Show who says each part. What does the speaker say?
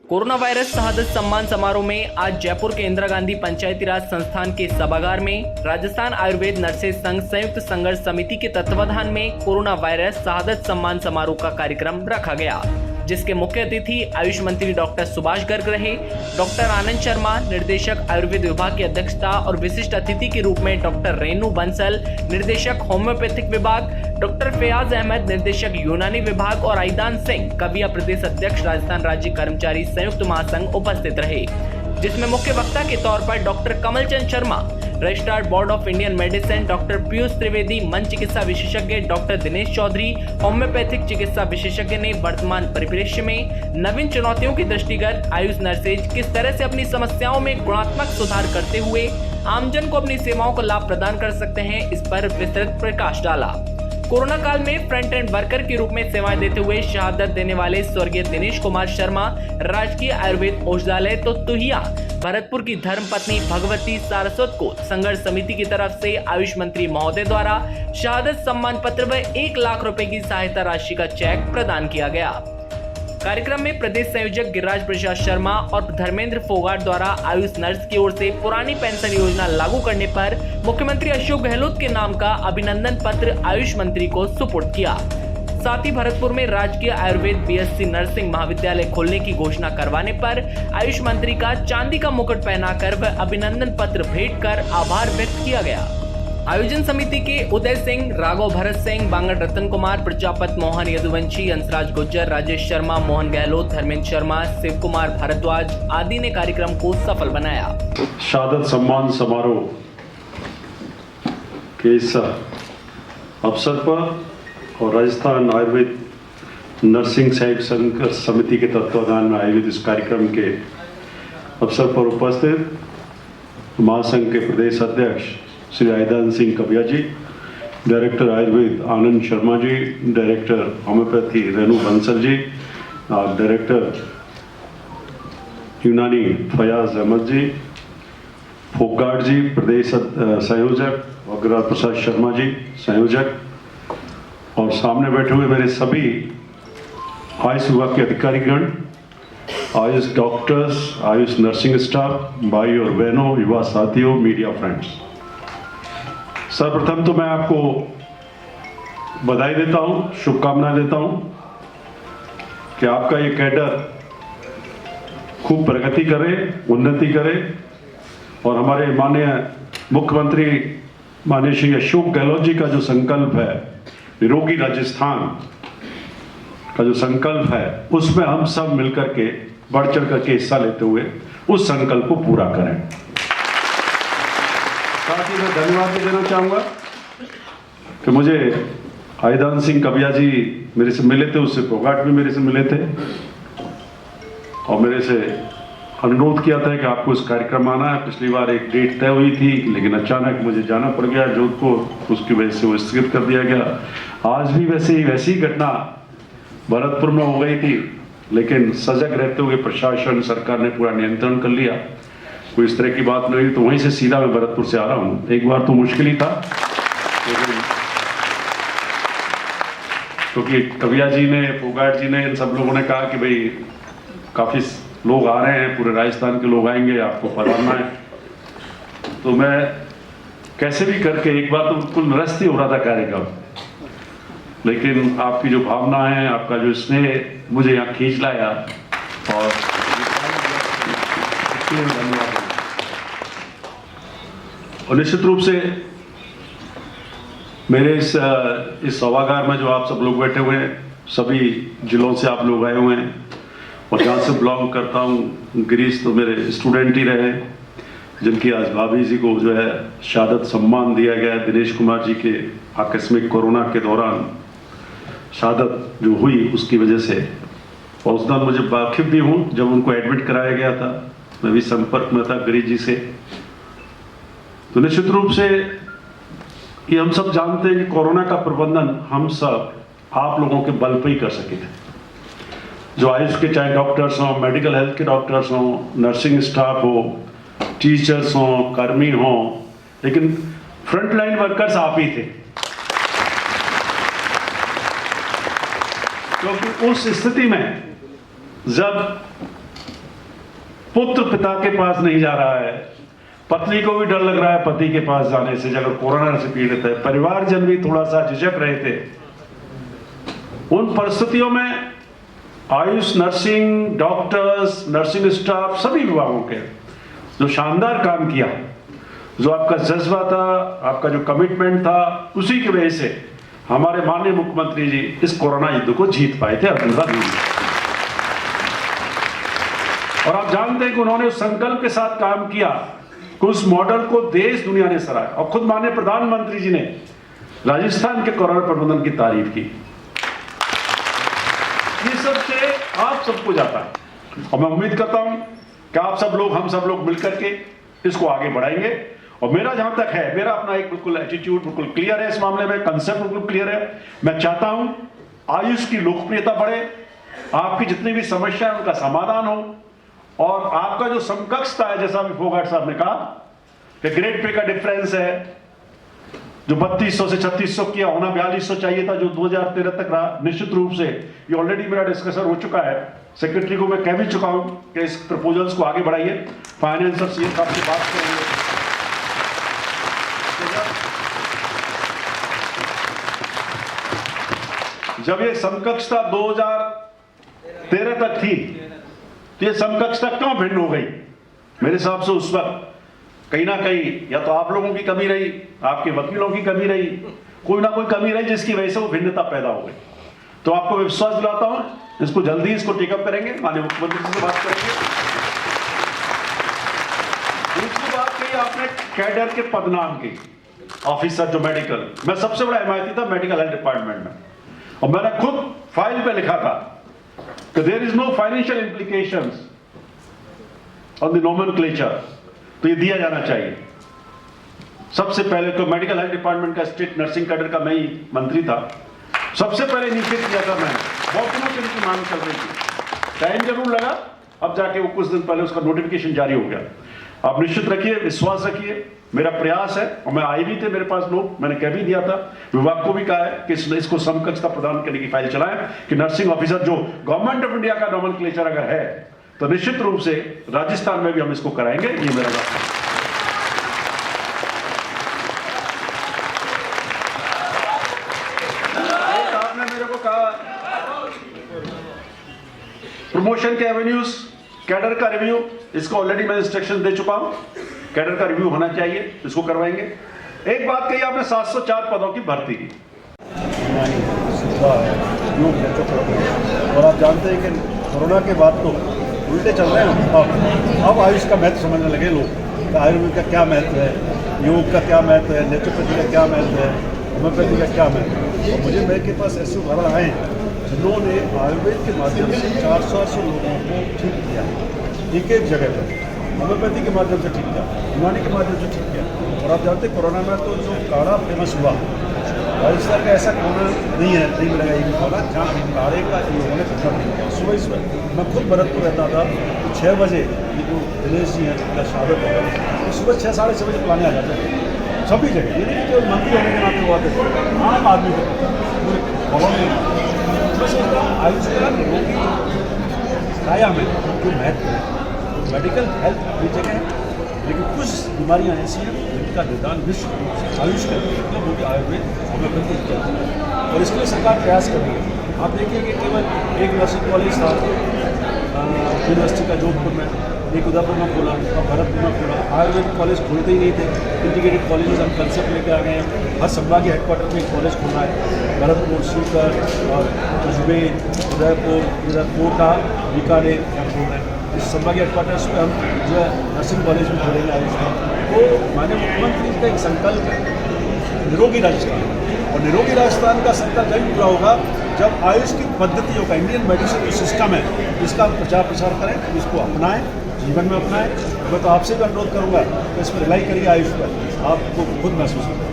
Speaker 1: Corona virus शहादत सम्मान समारोह में आज जयपुर के इंदिरा गांधी पंचायती राज संस्थान के सभागार में राजस्थान आयुर्वेद नर्सेज संघ संयुक्त संघर्ष समिति के तत्वाधान में कोरोना वायरस शहादत सम्मान समारोह का कार्यक्रम रखा गया, जिसके मुख्य अतिथि आयुष मंत्री डॉक्टर सुभाष गर्ग रहे। डॉक्टर आनंद शर्मा, निर्देशक आयुर्वेद विभाग की अध्यक्षता और विशिष्ट अतिथि के रूप में डॉक्टर रेणु बंसल, निर्देशक होम्योपैथिक विभाग, डॉक्टर फयाज अहमद, निर्देशक यूनानी विभाग और आईदान सिंह, कविया प्रदेश अध्यक्ष राजस्थान राज्य कर्मचारी संयुक्त महासंघ उपस्थित रहे, जिसमें मुख्य वक्ता के तौर पर doctor Kamalchand Sharma, registrar board of Indian medicine, doctor Piyush Trivedi, मन चिकित्सा विशेषज्ञ डॉक्टर दिनेश चौधरी, होम्योपैथिक चिकित्सा विशेषज्ञ ने वर्तमान परिदृश्य में नवीन चुनौतियों के दृष्टिगत आयुष नर्सेज किस तरह से अपनी समस्याओं में गुणात्मक सुधार करते हुए आमजन को अपनी सेवाओं का लाभ प्रदान कर सकते हैं, इस पर विस्तृत प्रकाश डाला। कोरोना काल में फ्रंट एंड वर्कर के रूप में सेवाएं देते हुए शहादत देने वाले स्वर्गीय दिनेश कुमार शर्मा राजकीय आयुर्वेद औषधालय तो तुहिया भरतपुर की धर्मपत्नी भगवती सारस्वत को संघर्ष समिति की तरफ से आयुष मंत्री महोदय द्वारा शहादत सम्मान पत्र व 1 लाख रुपए की सहायता राशि का चेक प्रदान किया गया। कार्यक्रम में प्रदेश संयोजक गिरिराज प्रसाद शर्मा और धर्मेंद्र फोगाट द्वारा आयुष नर्स की ओर से पुरानी पेंशन योजना लागू करने पर मुख्यमंत्री अशोक गहलोत के नाम का अभिनंदन पत्र आयुष मंत्री को सुपुर्द किया। साथ ही भरतपुर में राजकीय आयुर्वेद बीएससी नर्सिंग महाविद्यालय खोलने की घोषणा करवाने पर आयुष मंत्री का चांदी का मुकुट पहनाकर व अभिनंदन पत्र भेंट कर आभार व्यक्त किया गया। आयोजन समिति के उदय सिंह, राघव भरत सिंह, बांगड़ रतन कुमार, प्रजापत मोहन यदुवंशी, हंसराज गुज्जर, राजेश शर्मा, मोहन गहलोत, धर्मेंद्र शर्मा, शिव कुमार भारद्वाज आदि ने कार्यक्रम को सफल बनाया।
Speaker 2: शहादत सम्मान समारोह के इस अवसर पर और राजस्थान आयुर्वेद नर्सिंग संयुक्त संघर्ष समिति के तत्वाधान में आयोजित इस कार्यक्रम के अवसर पर उपस्थित महासंघ के प्रदेश अध्यक्ष श्री आईदान सिंह कविया जी, director Ayurveda Anand Sharma ji, director homeopathy Renu Bansal ji, director यूनानी फयाज अहमद जी, फोगाट जी प्रदेश संयोजक, गिरिराज प्रसाद शर्मा जी संयोजक, और सामने बैठे हुए मेरे सभी आयुष विभाग के अधिकारीगण, Ayush doctors, Ayush nursing staff, भाई और बहनों, युवा साथियों, मीडिया फ्रेंड्स, सर्वप्रथम तो मैं आपको बधाई देता हूं, शुभकामनाएं देता हूं कि आपका ये कैडर खूब प्रगति करे, उन्नति करे और हमारे माननीय मुख्यमंत्री माननीय श्री अशोक गहलोत जी का जो संकल्प है, निरोगी राजस्थान का जो संकल्प है, उसमें हम सब मिलकर के बढ़ चढ़ करके हिस्सा लेते हुए उस संकल्प को पूरा करें। साथ ही मैं धन्यवाद भी देना चाहूँगा कि मुझे आईदान सिंह कविया जी मेरे से मिले थे, उससे फोगाट भी मेरे से मिले थे और मेरे से अनुरोध किया था कि आपको इस कार्यक्रम आना है। पिछली बार एक डेट तय हुई थी, लेकिन अचानक मुझे जाना पड़ गया जोधपुर, उसकी वजह से वो स्थगित कर दिया गया। आज भी वैसी घटना भरतपुर में हो गई थी, लेकिन सजग रहते हुए प्रशासन सरकार ने पूरा नियंत्रण कर लिया, कोई इस तरह की बात नहीं हुई, तो वहीं से सीधा मैं भरतपुर से आ रहा हूँ। एक बार तो मुश्किल ही था, लेकिन क्योंकि कविया जी ने, फोगाट जी ने, इन सब लोगों ने कहा कि भाई काफ़ी लोग आ रहे हैं, पूरे राजस्थान के लोग आएंगे, आपको पधारना है, तो मैं कैसे भी करके एक बार तो बिल्कुल निरस्त ही हो रहा था कार्यक्रम, लेकिन आपकी जो भावना है, आपका जो स्नेह मुझे यहाँ खींच लाया और धन्यवाद। और निश्चित रूप से मेरे इस सभागार में जो आप सब लोग बैठे हुए हैं, सभी जिलों से आप लोग आए हुए हैं और जहाँ से बिलोंग करता हूँ, गिरीश तो मेरे स्टूडेंट ही रहे, जिनकी आज भाभी जी को जो है शहादत सम्मान दिया गया है। दिनेश कुमार जी के आकस्मिक कोरोना के दौरान शहादत जो हुई उसकी वजह से, और उस दिन मुझे वाकिफ भी हूँ, जब उनको एडमिट कराया गया था मैं भी संपर्क में था गिरीश जी से। तो निश्चित रूप से ये हम सब जानते हैं कि कोरोना का प्रबंधन हम सब आप लोगों के बल पर ही कर सके थे, जो आयुष के चाहे डॉक्टर्स हों, मेडिकल हेल्थ के डॉक्टर्स हों, नर्सिंग स्टाफ हो, टीचर्स हों, कर्मी हों, लेकिन फ्रंटलाइन वर्कर्स आप ही थे, क्योंकि उस स्थिति में जब पुत्र पिता के पास नहीं जा रहा है, पत्नी को भी डर लग रहा है पति के पास जाने से अगर कोरोना से पीड़ित है, परिवारजन भी थोड़ा सा झिझक रहे थे। उन परिस्थितियों में Ayush nursing doctors, nursing staff, सभी विभागों के जो शानदार काम किया, जो आपका जज्बा था, आपका जो कमिटमेंट था, उसी की वजह से हमारे माननीय मुख्यमंत्री जी इस कोरोना युद्ध को जीत पाए थे। और आप जानते हैं कि उन्होंने उस संकल्प के साथ काम किया कि उस मॉडल को देश दुनिया ने सराहा और खुद माननीय प्रधानमंत्री जी ने राजस्थान के कोरोना प्रबंधन की तारीफ की। ये सब से आप सबको जाता है और मैं उम्मीद करता हूं कि आप सब लोग, हम सब लोग मिलकर के इसको आगे बढ़ाएंगे। और मेरा जहां तक है, मेरा अपना एक बिल्कुल एटीट्यूड बिल्कुल क्लियर है इस मामले में, कंसेप्ट बिल्कुल क्लियर है। मैं चाहता हूं आयुष की लोकप्रियता बढ़े, आपकी जितनी भी समस्या है उनका समाधान हो, और आपका जो समकक्षता है, जैसा अभी फोगाट साहब ने कहा कि ग्रेड पे का डिफरेंस है, जो 3200 से 3600 किया होना 4200 चाहिए था, जो 2013 तक रहा, निश्चित रूप से ये ऑलरेडी मेरा डिस्कशन हो चुका है। सेक्रेटरी को मैं कह भी चुका हूं कि इस प्रपोजल्स को आगे बढ़ाइए। फाइनेंस और सीएम साहब से बात करेंगे। जब ये समकक्षता 2013 तक थी, तो ये समकक्षता क्यों भिन्न हो गई? मेरे हिसाब से उस वक्त कहीं ना कहीं या तो आप लोगों की कमी रही, आपके वकीलों की कमी रही, कोई ना कोई कमी रही जिसकी वजह से वो भिन्नता पैदा हो गई। तो आपको मैं विश्वास दिलाता हूं, इसको जल्दी इसको टेकअप करेंगे, माननीय मुख्यमंत्री से बात करेंगे। दूसरी बात कही आपने कैडर के पदनाम की, ऑफिसर जो मेडिकल, मैं सबसे बड़ा हिमायती था मेडिकल हेल्थ डिपार्टमेंट में, और मैंने खुद फाइल पे लिखा था कि there is no financial implications on the nomenclature, तो ये दिया जाना चाहिए। सबसे पहले तो मेडिकल हेल्थ डिपार्टमेंट का स्टेट नर्सिंग कैडर का मैं ही मंत्री था, सबसे पहले इनिशिएट किया था मैंने। बहुत दिनों से इनकी मांग चल रही थी, टाइम जरूर लगा, अब जाके वो कुछ दिन पहले उसका नोटिफिकेशन जारी हो गया। आप निश्चित रखिए, विश्वास रखिए, मेरा प्रयास है, और मैं आए भी थे मेरे पास लोग, मैंने कह भी दिया था, विभाग को भी कहा है कि इसको समकक्षता प्रदान करने की फाइल चलाएं कि नर्सिंग ऑफिसर जो गवर्नमेंट ऑफ इंडिया का नोमेनक्लेचर अगर है तो निश्चित रूप से राजस्थान में भी हम इसको कराएंगे। ये मेरा बात है। आपने मेरे को कहा प्रमोशन के एवेन्यूज, कैडर का रिव्यू, इसको ऑलरेडी मैं इंस्ट्रक्शन दे चुका हूं, कैडर का रिव्यू होना चाहिए, इसको करवाएंगे। एक बात कही आपने 704 पदों की भर्ती की,
Speaker 3: और आप जानते हैं कि कोरोना के बाद तो उल्टे चल रहे हैं। अब आयुष का महत्व समझने लगे लोग, आयुर्वेद का क्या महत्व है, योग का क्या महत्व है, नेचुरोपैथी का क्या महत्व है, होम्योपैथी का क्या महत्व है। और मुझे मेरे के पास ऐसे उदाहरण आए हैं जिन्होंने आयुर्वेद के माध्यम से 400 लोगों को ठीक किया, एक जगह पर होम्योपैथी के माध्यम से ठीक किया, यूनानी के माध्यम से ठीक किया। और आप जानते हैं कोरोना में तो जो काढ़ा फेमस हुआ, राजस्थान का ऐसा कोरोना नहीं है, नहीं मिलेगा ये काढ़ा जहाँ काढ़े का इन लोगों ने खत्म नहीं किया। सुबह मैं खुद भरतपुर रहता था, तो 6 बजे ये जो दिनेश जी हैं या शहादत है, तो सुबह 6 साढ़े 6 बजे प्लाने आ जाते हैं सभी जगह। ये नहीं कि केवल मंत्री होने के नाते हुआ थे, आम आदमी को पूरे भवन में। मैं सोचता हूँ आयुष का निरोगी काया में जो महत्व है, मेडिकल हेल्थ अपनी जगह है, लेकिन कुछ बीमारियां ऐसी हैं जिनका निदान विश्व रूप से आयुष का मतलब वो भी आयुर्वेद होम्योपैथी करती है, और इसके लिए सरकार प्रयास कर रही है। आप देखिए कि केवल एक नर्सिंग कॉलेज था यूनिवर्सिटी का जोधपुर में, एक उदयपुर में खोला और भरतपुर में खोला। आयुर्वेद कॉलेज खोलते ही नहीं थे, इंटीग्रेटेड कॉलेज हम कंसेप्ट लेके आ गए हैं। हर संभागीय हेडक्वार्टर में एक कॉलेज खोलना है, भरतपुर, सीकर और अजमेर, उदयपुर, इधर कोटा, बीकानेर यहाँ खोल रहे हैं। इस संभागीय हेडक्वार्टर्स में हम जो है नर्सिंग कॉलेज में खोलेंगे आयुष में। तो माननीय मुख्यमंत्री का एक संकल्प है निरोगी राजस्थान, और निरोगी राजस्थान का संकल्प तभी पूरा होगा जब आयुष की पद्धतियों का, इंडियन मेडिसिन जो सिस्टम है, इसका प्रचार प्रसार करें, इसको अपनाएं, जीवन में अपनाएं। मैं तो आपसे भी अनुरोध करूँगा कि इस पर रिलाई करिए, आयुष पर आपको खुद महसूस होगा।